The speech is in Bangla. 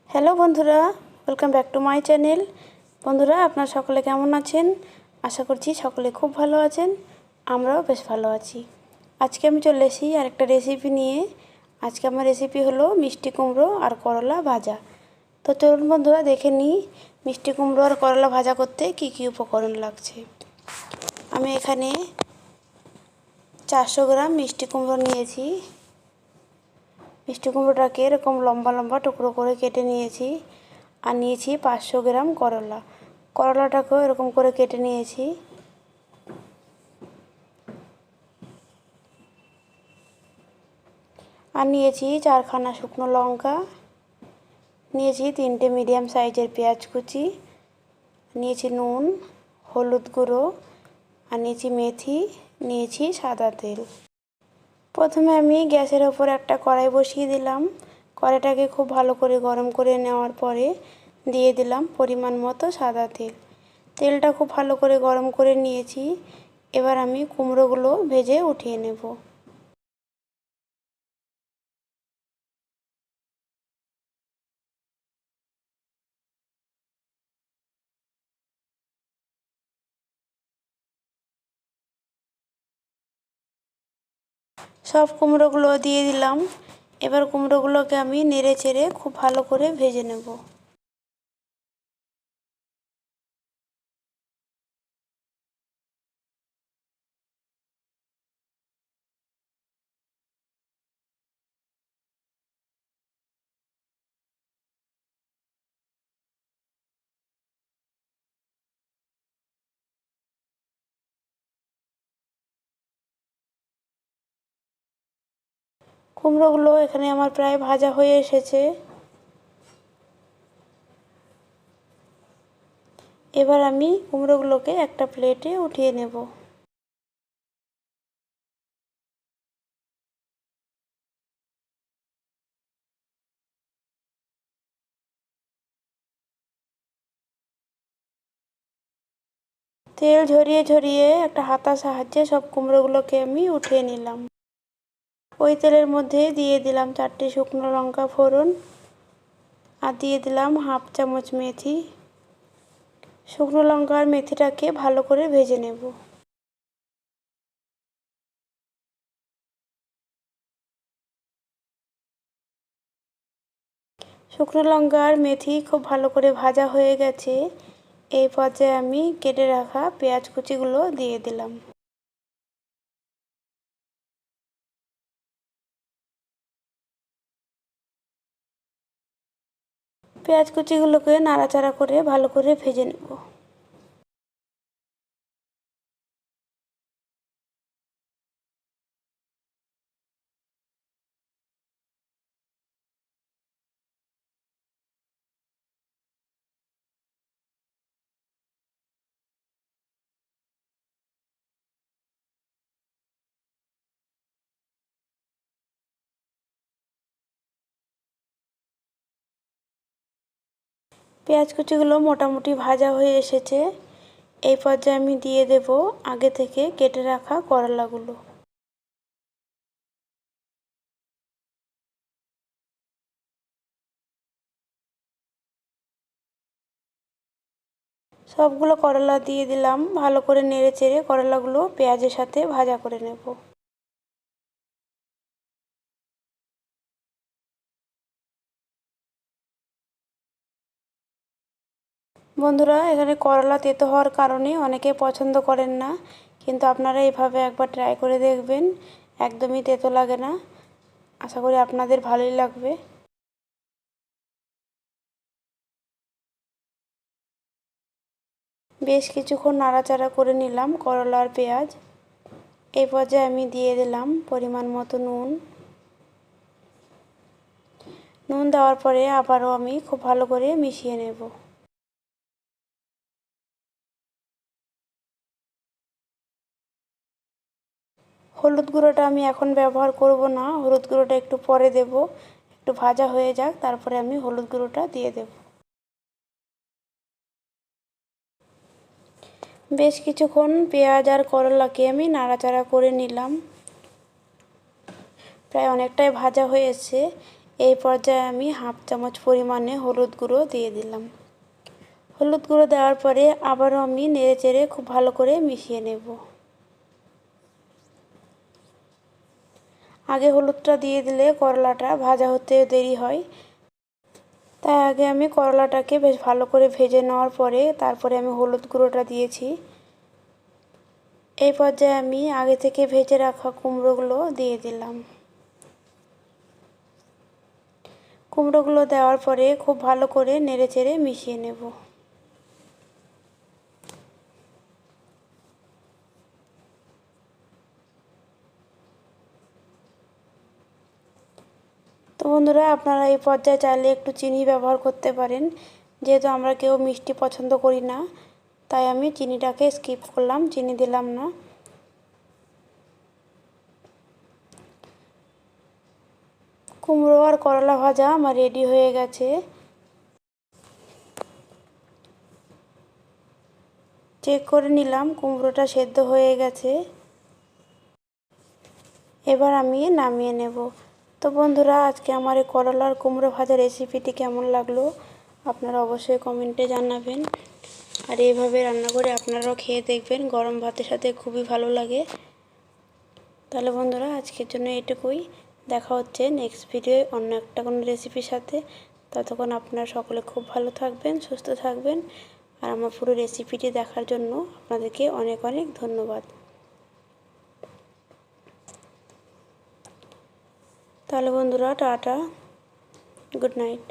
হ্যালো বন্ধুরা, welcome back to my channel. বন্ধুরা, আপনারা সকলে কেমন আছেন? আশা করছি সকলে খুব ভালো আছেন। আমরাও বেশ ভালো আছি। আজকে আমি চলে এসেছি আরেকটা রেসিপি নিয়ে। আজকে আমার রেসিপি হলো মিষ্টি কুমড়ো আর করলা ভাজা। তো চলুন বন্ধুরা, দেখে নিই মিষ্টি কুমড়ো আর করলা ভাজা করতে কি কি উপকরণ লাগছে। আমি এখানে 400 গ্রাম মিষ্টি কুমড়ো নিয়েছি। মিষ্টি কুমড়োটাকে এরকম লম্বা লম্বা টুকরো করে কেটে নিয়েছি। আর নিয়েছি 500 গ্রাম করলা। করলাটাকেও এরকম করে কেটে নিয়েছি। আর নিয়েছি 4খানা শুকনো লঙ্কা, নিয়েছি 3টে মিডিয়াম সাইজের পেঁয়াজ কুচি, নিয়েছি নুন, হলুদ গুঁড়ো, আর নিয়েছি মেথি, নিয়েছি সাদা তেল। প্রথমে আমি গ্যাসের ওপর একটা কড়াই বসিয়ে দিলাম। কড়াইটাকে খুব ভালো করে গরম করে নেওয়ার পরে দিয়ে দিলাম পরিমাণ মতো সাদা তেল। তেলটা খুব ভালো করে গরম করে নিয়েছি। এবার আমি কুমড়োগুলো ভেজে উঠিয়ে নেব। সব কুমড়োগুলো দিয়ে দিলাম। এবার কুমড়োগুলোকে আমি নেড়ে চেড়ে খুব ভালো করে ভেজে নেব। কুমড়োগুলো এখানে আমার প্রায় ভাজা হয়ে এসেছে। এবার আমি কুমড়োগুলোকে একটা প্লেটে উঠিয়ে নেব। তেল ঝরিয়ে ঝরিয়ে একটা হাতার সাহায্যে সব কুমড়োগুলোকে আমি উঠিয়ে নিলাম। ওই তেলের মধ্যে দিয়ে দিলাম 4টে শুকনো লঙ্কা ফোড়ন, আর দিয়ে দিলাম হাফ চামচ মেথি। শুকনো লঙ্কা আর মেথিটাকে ভালো করে ভেজে নেব। শুকনো লঙ্কা আর মেথি খুব ভালো করে ভাজা হয়ে গেছে। এই পর্যায়ে আমি কেটে রাখা পেঁয়াজ কুচিগুলো দিয়ে দিলাম। পেঁয়াজ কুচিগুলোকে নাড়াচাড়া করে ভালো করে ভেজে নেব। পেঁয়াজ কুচিগুলো মোটামুটি ভাজা হয়ে এসেছে। এই পর্যায়ে আমি দিয়ে দেব আগে থেকে কেটে রাখা করলাগুলো। সবগুলো করলা দিয়ে দিলাম। ভালো করে নেড়ে চেড়ে করলাগুলো পেঁয়াজের সাথে ভাজা করে নেব। বন্ধুরা, এখানে করলা তেতো হওয়ার কারণে অনেকে পছন্দ করেন না, কিন্তু আপনারা এইভাবে একবার ট্রাই করে দেখবেন। একদমই তেতো লাগে না। আশা করি আপনাদের ভালোই লাগবে। বেশ কিছুক্ষণ নাড়াচাড়া করে নিলাম করলা আর পেঁয়াজ। এই পর্যায়ে আমি দিয়ে দিলাম পরিমাণ মতো নুন। নুন দেওয়ার পরে আবারও আমি খুব ভালো করে মিশিয়ে নেব। হলুদ গুঁড়োটা আমি এখন ব্যবহার করব না, হলুদ গুঁড়োটা একটু পরে দেব। একটু ভাজা হয়ে যাক, তারপরে আমি হলুদ গুঁড়োটা দিয়ে দেব। বেশ কিছুক্ষণ পেঁয়াজ আর করলাকে আমি নাড়াচাড়া করে নিলাম। প্রায় অনেকটাই ভাজা হয়ে এসেছে। এই পর্যায়ে আমি হাফ চামচ পরিমাণে হলুদ গুঁড়ো দিয়ে দিলাম। হলুদ গুঁড়ো দেওয়ার পরে আবারও আমি নেড়েচেড়ে খুব ভালো করে মিশিয়ে নেব। আগে হলুদটা দিয়ে দিলে করলাটা ভাজা হতে দেরি হয়, তাই আগে আমি করলাটাকে বেশ ভালো করে ভেজে নেওয়ার পরে তারপরে আমি হলুদ গুঁড়োটা দিয়েছি। এই পর্যায়ে আমি আগে থেকে ভেজে রাখা কুমড়োগুলো দিয়ে দিলাম। কুমড়োগুলো দেওয়ার পরে খুব ভালো করে নেড়েচেড়ে মিশিয়ে নেব। তো বন্ধুরা, আপনারা এই পর্যায়ে চাইলে একটু চিনি ব্যবহার করতে পারেন, যেহেতু আমরা কেউ মিষ্টি পছন্দ করি না, তাই আমি চিনিটাকে স্কিপ করলাম, চিনি দিলাম না। কুমড়ো আর করলা ভাজা আমার রেডি হয়ে গেছে। চেক করে নিলাম কুমড়োটা সেদ্ধ হয়ে গেছে। এবার আমি নামিয়ে নেব। তো বন্ধুরা, আজকে আমার এই করলা আর কুমড়ো ভাজা রেসিপিটি কেমন লাগলো আপনারা অবশ্যই কমেন্টে জানাবেন। আর এইভাবে রান্না করে আপনারাও খেয়ে দেখবেন, গরম ভাতের সাথে খুবই ভালো লাগে। তাহলে বন্ধুরা, আজকের জন্য এটুকুই। দেখা হচ্ছে নেক্সট ভিডিওয় অন্য একটা কোনো রেসিপির সাথে। ততক্ষণ আপনারা সকলে খুব ভালো থাকবেন, সুস্থ থাকবেন। আর আমার পুরো রেসিপিটি দেখার জন্য আপনাদেরকে অনেক অনেক ধন্যবাদ। তাহলে বন্ধুরা, টাটা, গুড নাইট।